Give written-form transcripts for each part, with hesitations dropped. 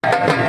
Vamos,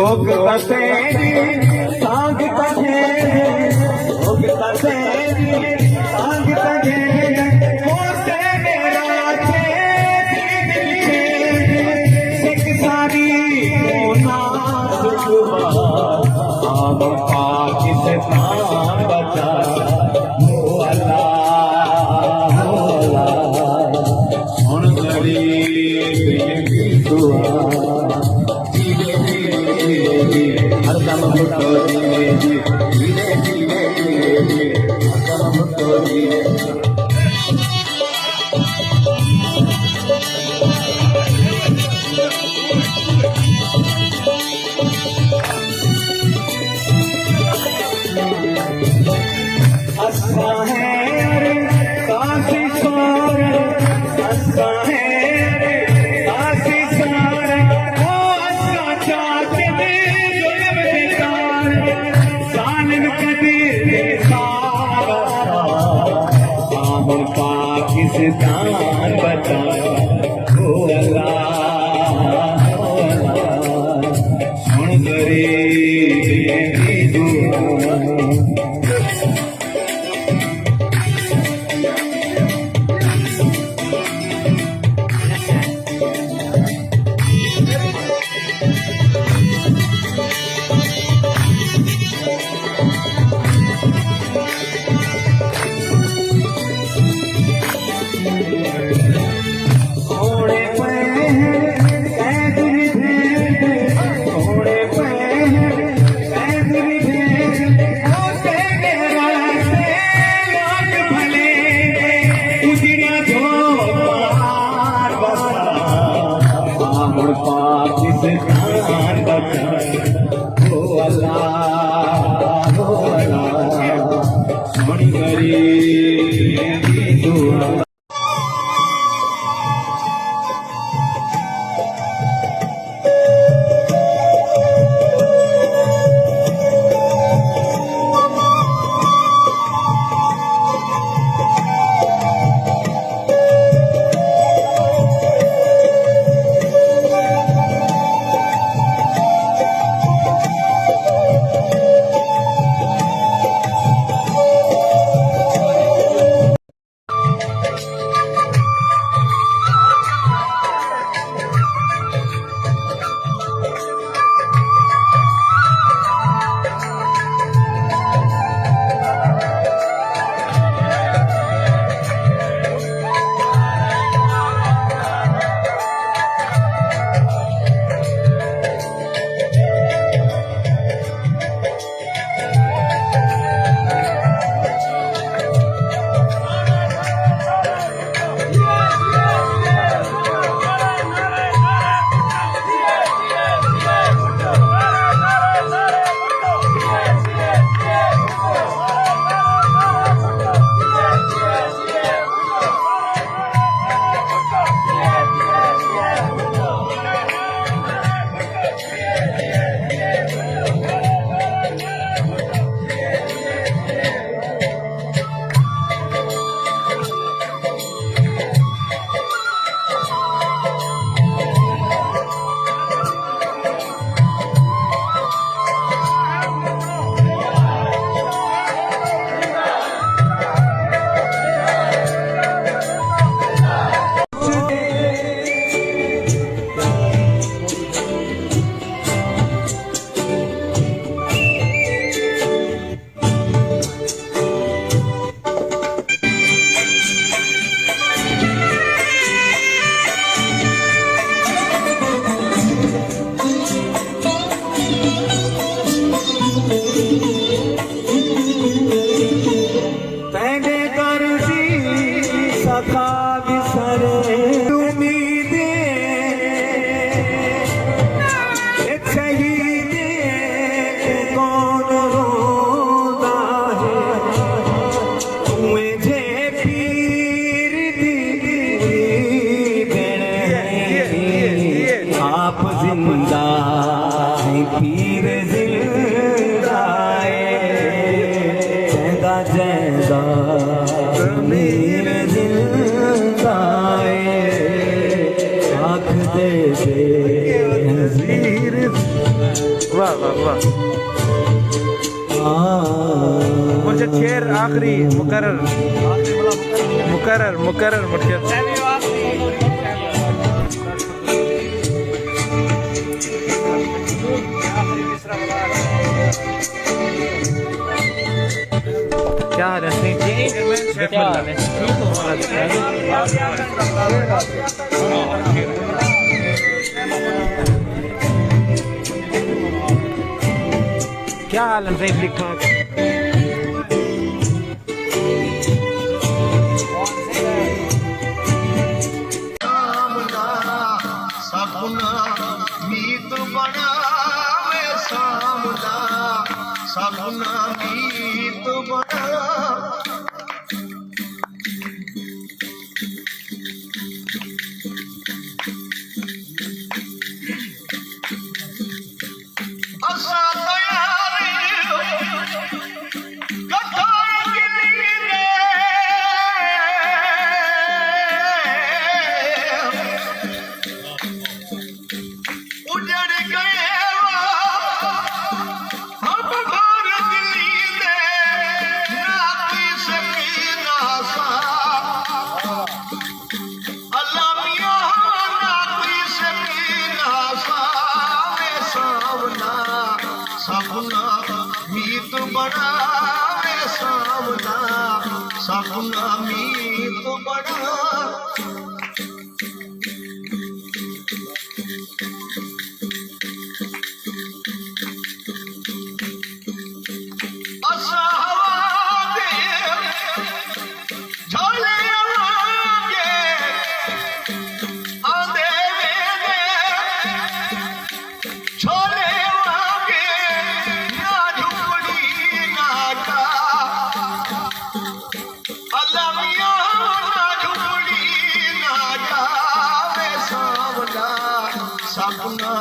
लोग तसेरी सांग तहे लोग तसेरी सांग तहे होते मेरा थे सिख सारी होना सुबह आम पाकिस्तान बचा हो अल्लाह हुन गरीब दुआ हरदम भुट्टो जी धीरे धीरे धीरे हरदम भुट्टो जी हंसता है अरे काशी सारे, हंसता है अरे काशी सारे, ओ हंसता चाहते थे जुल्म सितारे, जालिम कदीर सारा पाकिस्तान बचा, ओ अल्लाह सुन गरीब की दुआ। पाकिस्तान बचा, ओ अल्लाह सुन गरीब की दुआ। जिंदा है पीर जिंदा जैदा जैदा मीर जिंदा आँख दे नज़ीर। वाह वाह वाह। मुझे शेर आखिरी मुकर्रर मुकर्रर मुकर्रर मुझे क्या हाल है? क्या हाल है? लिखा सपना मीत बनावे सामना सपना मीत बना सपना मीत बड़ा सपना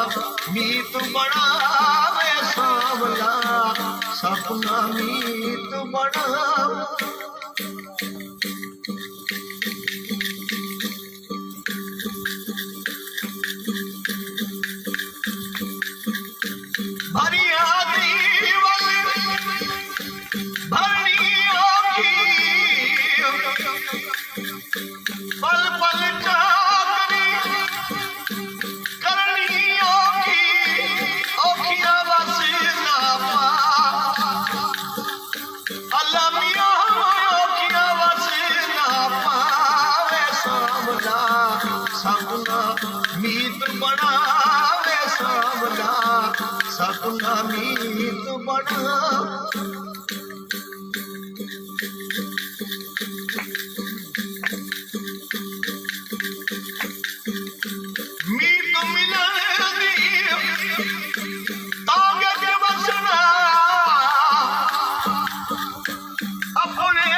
मीत बनावे सांवला सपना मीत बना भरिया दीवल भरनी होगी पल पल चाकरी सपना मीत बनावे सांवला सपना मीत बना मीत मिलनी तागे के बसना अपने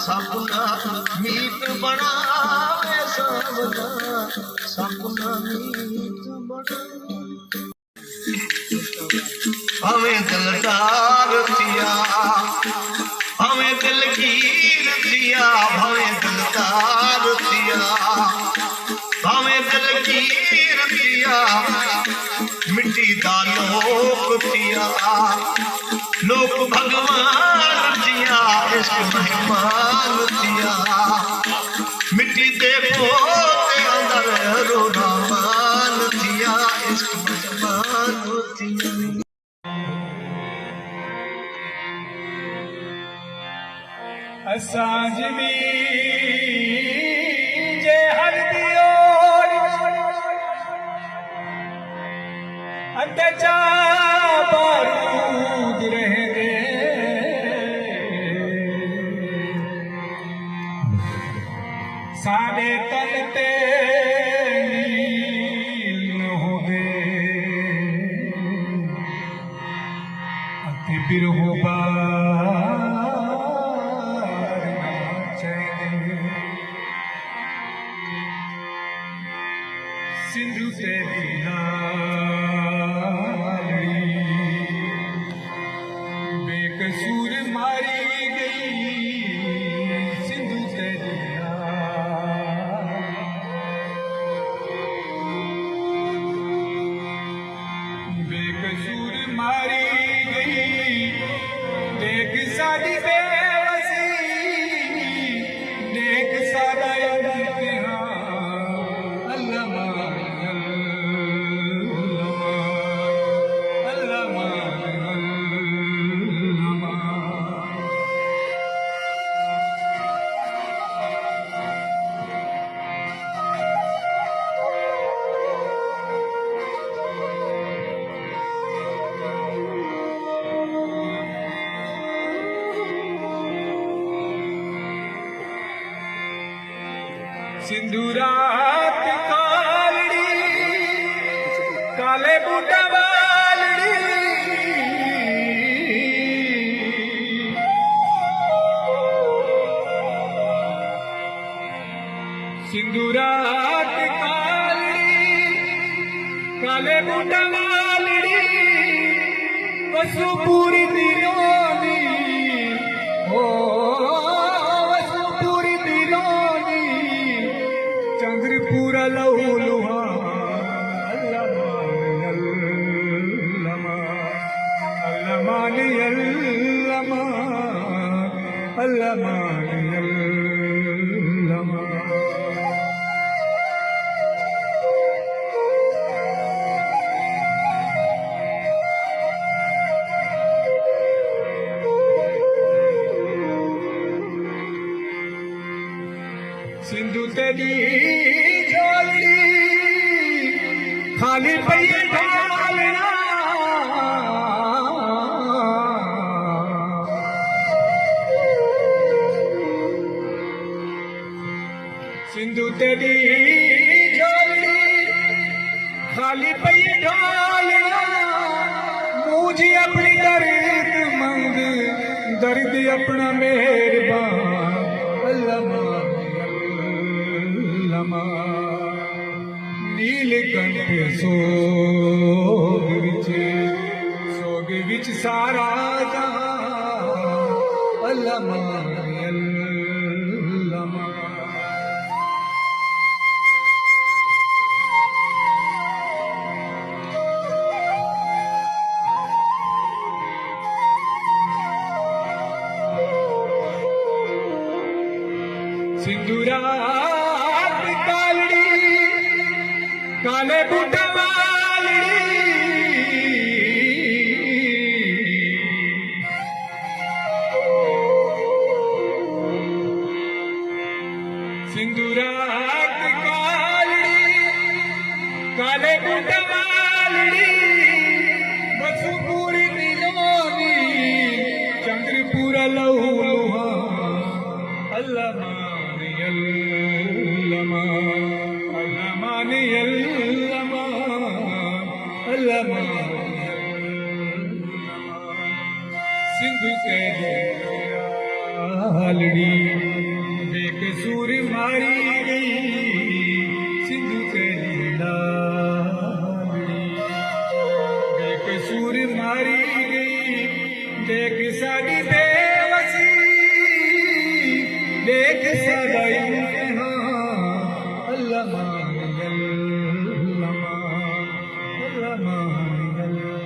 सपना मीत बनावे सांवला सपना मीत बना हमें दिलदार थिया हमें दिलगीर थिया हमें दिलदार थिया हमें दिलगीर थिया मिट्टी दा लोक थिया लोक भगवान थिया इश्क मेहमान थिया मिट्टी दे पोते अंदर रोना मान थिया इश्क मेहमान थिया असांज भी जे हर दियो अंतचा बारूद रहेंगे सादे तन ते नील न होवे अति बिरहो सिंधु तेरी लाली बेकसूर मारी गई सिंधु तेरी बेकसूर मारी गई देख सादी बेवसी देख सादा सिंधु रात कालड़ी काले बूटा वालड़ी सिंधु रात कालड़ी काले बूटा वालड़ी वसु पूरी दिलों दी हो चंद्रपुरा लहू लुहा अल्लाह मान अल्लाह मान। सिंधु तेरी झोली खाली पई ढालना सिंधु तेरी झोली खाली पई ढालना मुझे अपनी दर्द मंग दर्द अपना मेहरबान अल्लाह नीलकंठ सोग विच सारा जहां अल्लाह मान अल्लाह मान। सिंदूरात कालड़ी काले बूटा वालड़ी सिंदूरात कालड़ी काले बूटा वालड़ी बसुपुरी दिलोनी चंद्रपुरा लहू लुहा अल्लाह मान अल्लाह मान अल्लाह मान सिंधु के हालड़ी बेकसूर मारी गई सिंधु के हालड़ी बेकसूर मारी गई देख साड़ी बेवसी देख सदाई अल्लाह मान अल्लाह मान अल्लाह मान।